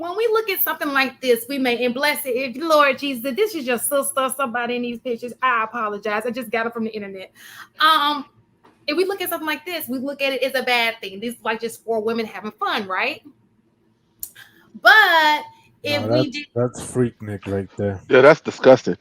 when we look at something like this, we may, and bless it, if Lord Jesus, if this is your sister, somebody in these pictures, I apologize. I just got it from the internet. If we look at something like this, we look at it as a bad thing. This is like just 4 women having fun, right? But if No, that's Freaknik right there. Yeah, that's disgusting.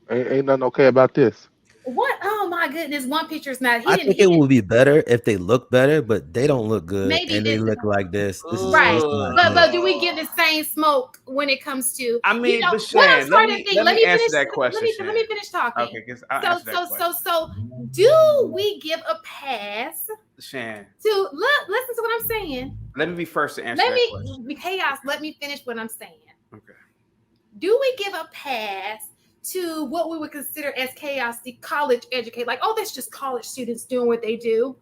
Ain't nothing okay about this. what? Oh my goodness, one picture is not. I think it will be better if they look better, but they don't look good Maybe and they this look like this. This is right, not but good. do we give the same smoke when it comes to? I mean, but what I'm Shan, starting to think. let me answer finish. that question. Let me finish talking. Okay, because I'll answer that question. So, do we give a pass Shan, to listen to what I'm saying? let me be first to answer that question. Chaos. Let me finish what I'm saying. Okay. Do we give a pass to what we would consider as chaos, the college educate? Like, oh, that's just college students doing what they do,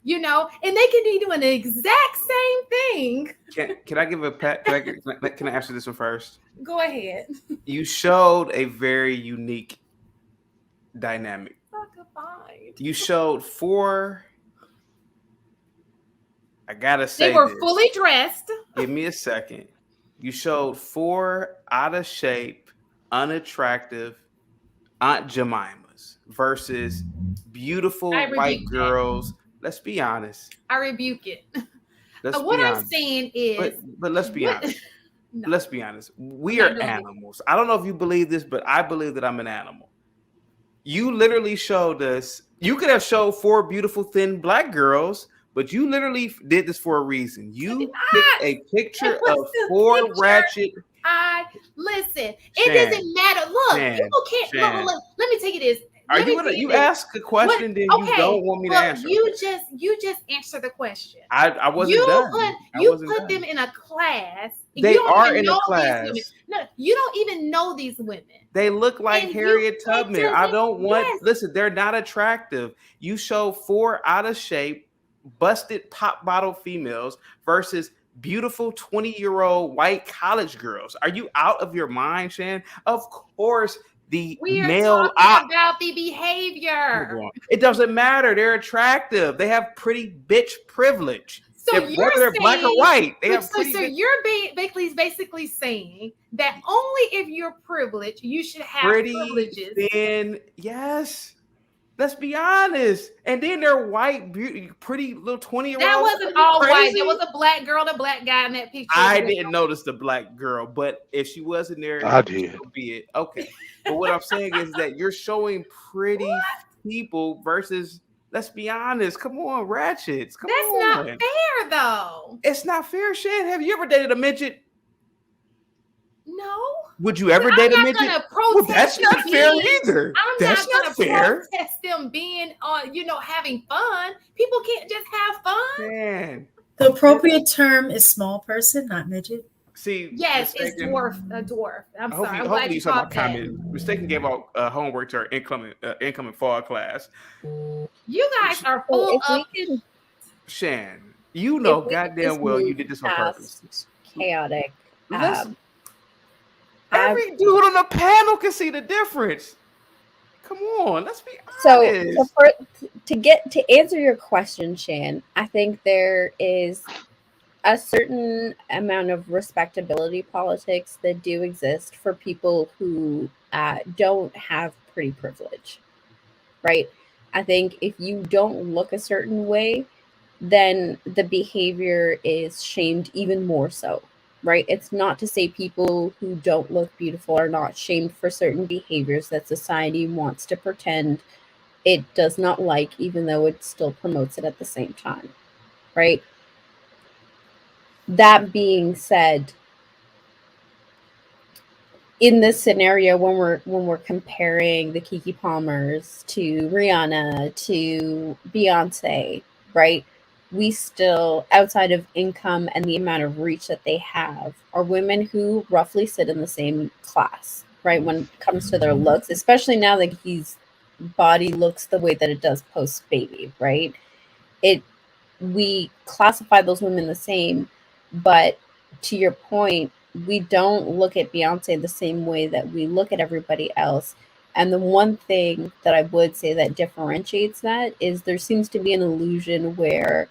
and they can be doing the exact same thing. Can I give a pat? Can I answer this one first? Go ahead. You showed a very unique dynamic. You showed 4. I gotta say, they were fully dressed. Give me a second. You showed 4 out of shape, unattractive Aunt Jemimas versus beautiful white girls. Let's be honest. I rebuke it. What I'm saying is, but let's be honest. No. Let's be honest. We are animals. I don't know if you believe this, but I believe that I'm an animal. You literally showed us. You could have showed 4 beautiful, thin black girls. But you literally did this for a reason. You picked a picture of 4 ratchet. Listen. It doesn't matter. Look, people can't. Look, let me take it this. Are you gonna? You ask a question, then you don't want me to answer. You just answer the question. I wasn't done. You put them in a class. They are in a class. No, you don't even know these women. They look like Harriet Tubman. I don't want. Listen, they're not attractive. You show 4 out of shape, busted pop bottle females versus beautiful 20-year-old white college girls. Are you out of your mind, Shan? Of course, we are talking about the behavior. It doesn't matter. They're attractive. They have pretty bitch privilege. So whether they're black or white, they have so you're basically saying that only if you're privileged, you should have privileges. Then yes. Let's be honest. And then they're white, pretty little 20-year-olds. That wasn't all white. There was a black girl and a black guy in that picture. I didn't notice the black girl, but if she wasn't there, I did. So be it. Okay. But what I'm saying is that you're showing pretty people versus, let's be honest. Come on, ratchets. Come on. That's not fair, though. It's not fair, Shan. Have you ever dated a midget? No. Would you ever date a midget? Well, that's not fair either. That's not fair. Protest them being, having fun. People can't just have fun. Man. The appropriate term is small person, not midget. See, yes, it's dwarf. A dwarf. I'm sorry. Hopefully you saw my comment. Mistaken gave out homework to our incoming fall class. You guys are full of Shan. You know goddamn well you did this on purpose. Chaotic. Every dude on the panel can see the difference. Come on, let's be honest. To answer your question, Shan, I think there is a certain amount of respectability politics that do exist for people who don't have pretty privilege, right? I think if you don't look a certain way, then the behavior is shamed even more so. Right? It's not to say people who don't look beautiful are not shamed for certain behaviors that society wants to pretend it does not like, even though it still promotes it at the same time. Right? That being said, in this scenario, when we're comparing the Keke Palmers to Rihanna to Beyonce, right? We still, outside of income and the amount of reach that they have, are women who roughly sit in the same class, right? When it comes to their looks, especially now that his body looks the way that it does post-baby, right? We classify those women the same, but to your point, we don't look at Beyonce the same way that we look at everybody else. And the one thing that I would say that differentiates that is there seems to be an illusion where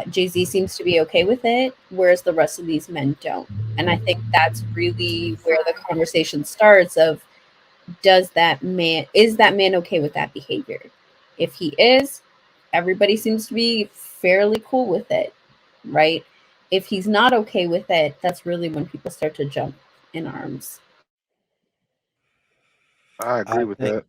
Jay-Z seems to be okay with it, whereas the rest of these men don't. And I think that's really where the conversation starts of, is that man okay with that behavior? If he is, everybody seems to be fairly cool with it, right? If he's not okay with it, that's really when people start to jump in arms. I agree with that.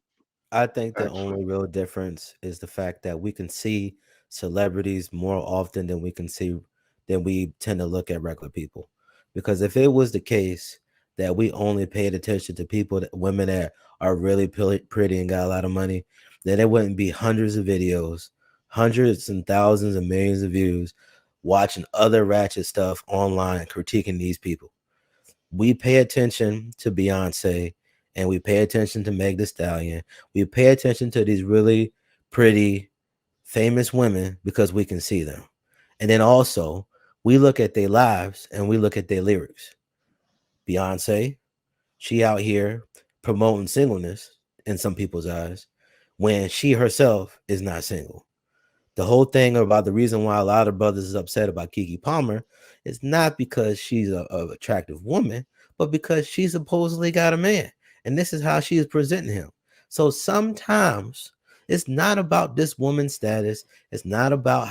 I think the Actually. only real difference is the fact that we can see celebrities more often than we tend to look at regular people. Because if it was the case that we only paid attention to women that are really pretty and got a lot of money, then it wouldn't be hundreds of videos, hundreds and thousands and millions of views watching other ratchet stuff online critiquing these people. We pay attention to Beyonce and we pay attention to Meg Thee Stallion. We pay attention to these really pretty, famous women because we can see them. And then also, we look at their lives and we look at their lyrics. Beyonce, she out here promoting singleness in some people's eyes when she herself is not single. The whole thing about the reason why a lot of brothers is upset about Keke Palmer is not because she's a attractive woman, but because she supposedly got a man. And this is how she is presenting him. So sometimes it's not about this woman's status. It's not about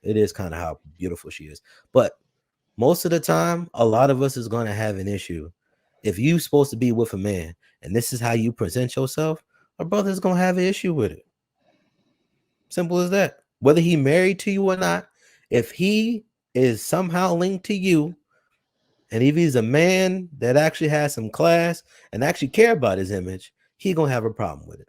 it is kind of how beautiful she is. But most of the time, a lot of us is going to have an issue. If you're supposed to be with a man and this is how you present yourself, a brother is going to have an issue with it. Simple as that. Whether he married to you or not, if he is somehow linked to you, and if he's a man that actually has some class and actually care about his image, he gonna have a problem with it.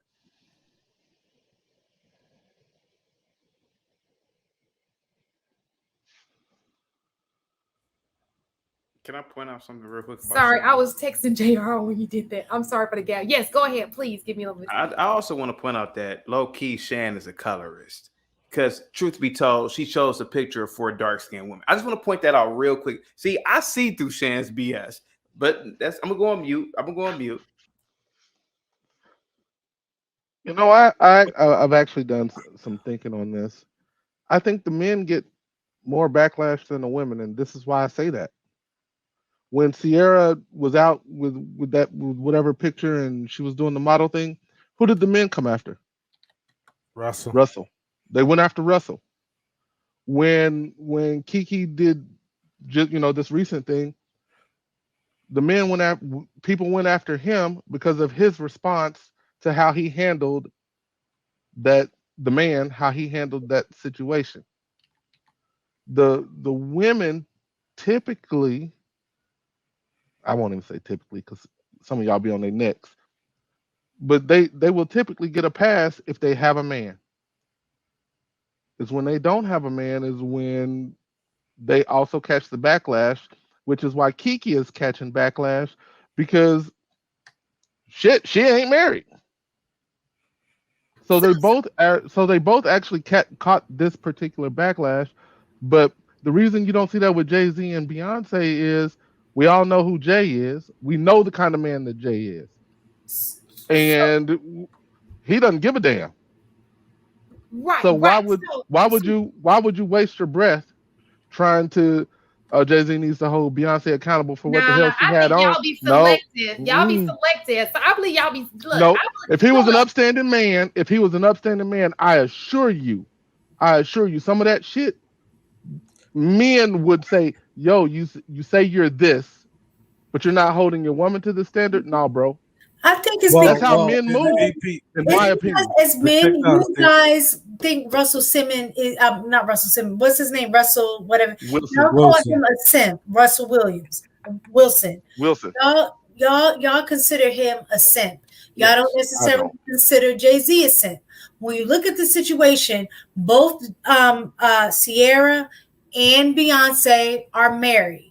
Can I point out something real quick? Sorry, I was texting JR when you did that. I'm sorry for the gap. Yes, go ahead. Please give me a little bit. I also want to point out that low-key Shan is a colorist. Because truth be told, she shows a picture of 4 dark-skinned women. I just want to point that out real quick. See, I see through Shan's BS. But I'm gonna go on mute. You know, I've actually done some thinking on this. I think the men get more backlash than the women, and this is why I say that. When Sierra was out with whatever picture and she was doing the model thing, who did the men come after? Russell. They went after Russell. When Keke did just this recent thing, people went after him because of his response to how he handled that situation. The women typically, I won't even say typically because some of y'all be on their necks, but they will typically get a pass if they have a man. It's when they don't have a man is when they also catch the backlash, which is why Keke is catching backlash because she ain't married. So they both actually caught this particular backlash, but the reason you don't see that with Jay-Z and Beyonce is we all know who Jay is. We know the kind of man that Jay is. And he doesn't give a damn. Right. So why would you waste your breath trying to Jay-Z needs to hold Beyonce accountable for what the hell she had on? Y'all be selective. Y'all be selective. So I believe y'all be If he was an upstanding man, I assure you, some of that shit, men would say, yo, you say you're this, but you're not holding your woman to the standard. No, bro. I think it's that's how men move, in my opinion. As men, you guys think Russell Simmons is not Russell Simmons. What's his name? Russell, whatever. Y'all call him a simp. Russell Wilson. Y'all consider him a simp. Y'all don't necessarily consider Jay-Z a simp. When you look at the situation, both Sierra and Beyonce are married.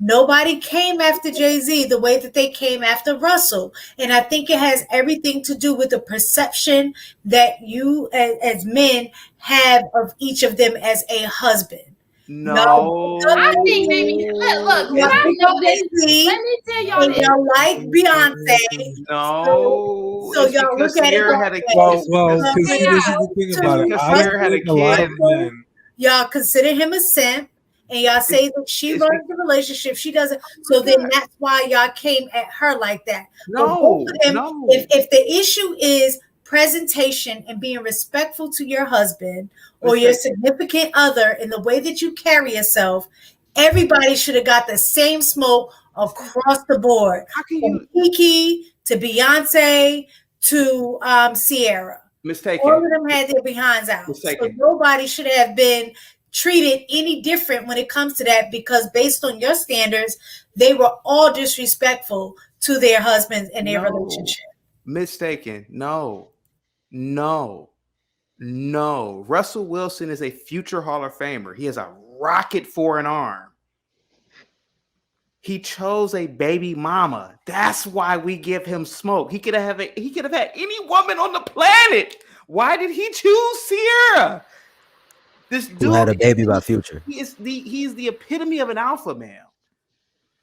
Nobody came after Jay-Z the way that they came after Russell. And I think it has everything to do with the perception that you as men have of each of them as a husband. No. I think maybe look, let me tell y'all this. Y'all like Beyonce. No. So y'all look at it. Because this is the thing about it. Y'all consider him a simp. and y'all say that she runs the relationship, she doesn't. So then that's why y'all came at her like that. No. If the issue is presentation and being respectful to your husband or your significant other in the way that you carry yourself, everybody should have got the same smoke across the board. From Kiki to Beyonce to Sierra. Mistaken. All of them had their behinds out. So nobody should have been treated any different when it comes to that, because based on your standards, they were all disrespectful to their husbands and their relationship. Mistaken. No. Russell Wilson is a future Hall of Famer. He has a rocket for an arm. He chose a baby mama. That's why we give him smoke. He could have had any woman on the planet. Why did he choose Sierra? This dude who had a baby by Future. He's the epitome of an alpha male.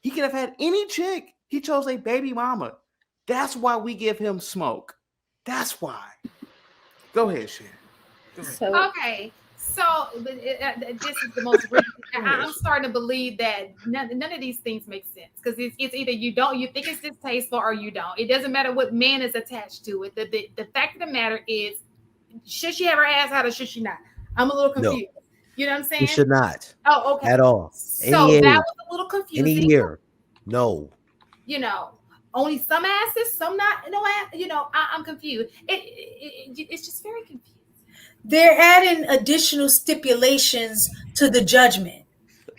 He could have had any chick. He chose a baby mama. That's why we give him smoke. That's why. Go ahead, Shan. Okay. So this is the most. I'm starting to believe that none of these things make sense, because it's either you think it's distasteful or you don't. It doesn't matter what man is attached to it. The fact of the matter is, should she have her ass out or should she not? I'm a little confused. No. You know what I'm saying? You should not. Oh, okay. At all. So that was a little confusing. Any year. No. You know, only some asses, some not. No ass. You know, I'm confused. It's just very confusing. They're adding additional stipulations to the judgment.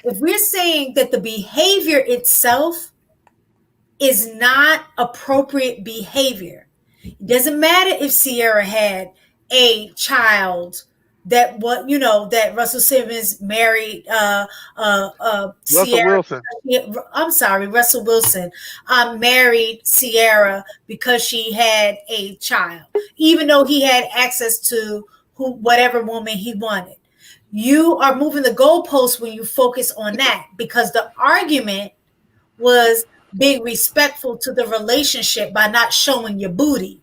If we're saying that the behavior itself is not appropriate behavior, it doesn't matter if Sierra had a child that Russell Simmons married Sierra. Wilson. I'm sorry, Russell Wilson married Sierra because she had a child, even though he had access to whatever woman he wanted. You are moving the goalposts when you focus on that, because the argument was being respectful to the relationship by not showing your booty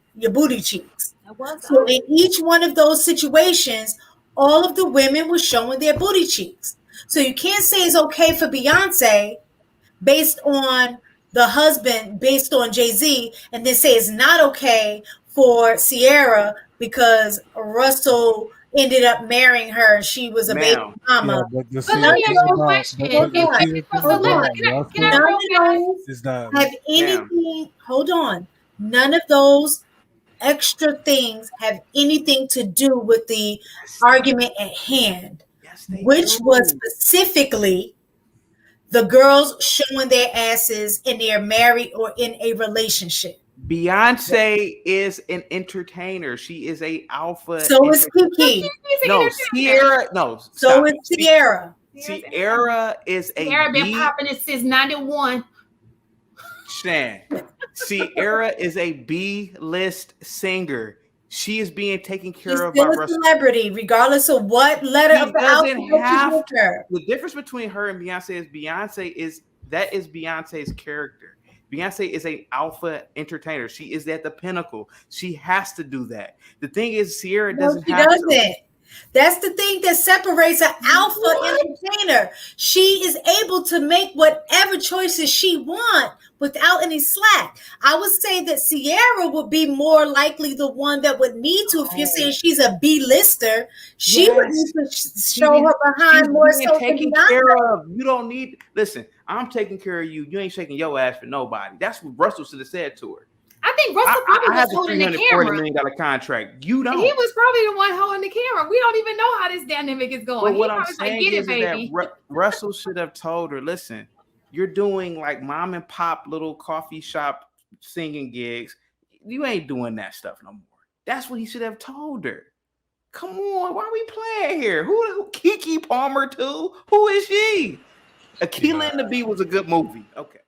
cheeks. So in each one of those situations, all of the women were showing their booty cheeks. So you can't say it's okay for Beyonce based on the husband, based on Jay-Z, and then say it's not okay for Sierra because Russell ended up marrying her and she was a baby mama. Hold on. None of those extra things have anything to do with the argument at hand, which was specifically the girls showing their asses and they're married or in a relationship. Beyonce is an entertainer. She is a alpha. So is Kiki. No, Sierra. No. So is Sierra. Sierra is a. Sierra been popping it since '91. Shan. Sierra is a B-list singer. She is being taken care of by a celebrity, regardless of what letter of the alphabet. The difference between her and Beyonce is Beyonce's character. Beyonce is an alpha entertainer. She is at the pinnacle. She has to do that. The thing is, Sierra doesn't have to. That's the thing that separates an alpha entertainer. She is able to make whatever choices she wants without any slack. I would say that Sierra would be more likely the one that would need to. If you're saying she's a B-lister, she would need to show her behind more so taken care of. You don't need. Listen, I'm taking care of you. You ain't shaking your ass for nobody. That's what Russell should have said to her. I think Russell probably was holding the camera. $340 million contract. You don't. He was probably the one holding the camera. We don't even know how this dynamic is going. But what I'm saying is that Russell should have told her, listen, you're doing like mom and pop little coffee shop singing gigs. You ain't doing that stuff no more. That's what he should have told her. Come on, why are we playing here? Who Kiki Palmer too? Who is she? Akilah and the Bee was a good movie. Okay.